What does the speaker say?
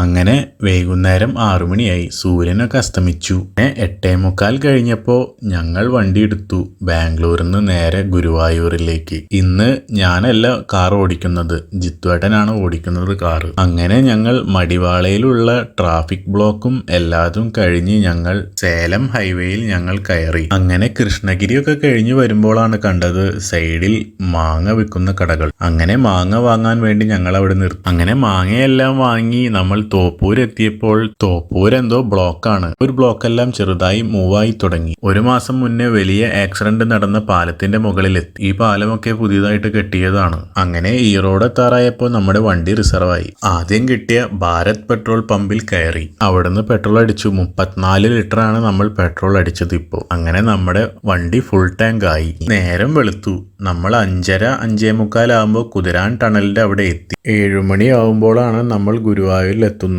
അങ്ങനെ വൈകുന്നേരം 6 മണിയായി. സൂര്യനൊക്കെ അസ്തമിച്ചു. 8:45 കഴിഞ്ഞപ്പോ ഞങ്ങൾ വണ്ടി എടുത്തു ബാംഗ്ലൂരിൽ നിന്ന് നേരെ ഗുരുവായൂരിലേക്ക്. ഇന്ന് ഞാനല്ല കാർ ഓടിക്കുന്നത്, ജിത്തുവേട്ടനാണ് ഓടിക്കുന്നത് കാറ്. അങ്ങനെ ഞങ്ങൾ മടിവാളയിലുള്ള ട്രാഫിക് ബ്ലോക്കും എല്ലാതും കഴിഞ്ഞ് ഞങ്ങൾ സേലം ഹൈവേയിൽ ഞങ്ങൾ കയറി. അങ്ങനെ കൃഷ്ണഗിരിയൊക്കെ കഴിഞ്ഞ് വരുമ്പോഴാണ് കണ്ടത് സൈഡിൽ മാങ്ങ വിൽക്കുന്ന കടകൾ. അങ്ങനെ മാങ്ങ വാങ്ങാൻ വേണ്ടി ഞങ്ങൾ അവിടെ നിർത്തി. അങ്ങനെ മാങ്ങയെല്ലാം വാങ്ങി നമ്മൾ തോപ്പൂരെത്തിയപ്പോൾ തോപ്പൂർ എന്തോ ബ്ലോക്കാണ്. ഒരു ബ്ലോക്കെല്ലാം ചെറുതായി മൂവായി തുടങ്ങി. 1 മാസം മുന്നേ വലിയ ആക്സിഡന്റ് നടന്ന പാലത്തിന്റെ മുകളിലെത്തി. ഈ പാലമൊക്കെ പുതിയതായിട്ട് കെട്ടിയതാണ്. അങ്ങനെ ഈ റോഡ് എത്താറായപ്പോൾ നമ്മുടെ വണ്ടി റിസർവായി. ആദ്യം കിട്ടിയ ഭാരത് പെട്രോൾ പമ്പിൽ കയറി. അവിടുന്ന് പെട്രോൾ അടിച്ചു. 34 ലിറ്ററാണ് നമ്മൾ പെട്രോൾ അടിച്ചത് ഇപ്പോൾ. അങ്ങനെ നമ്മുടെ വണ്ടി ഫുൾ ടാങ്ക് ആയി. നേരം വെളുത്തു. നമ്മൾ 5:30-5:45 ആകുമ്പോൾ കുതിരാൻ ടണലിന്റെ അവിടെ എത്തി. 7 മണി ആവുമ്പോഴാണ് നമ്മൾ ഗുരുവായൂരിൽ എത്തുന്നത്.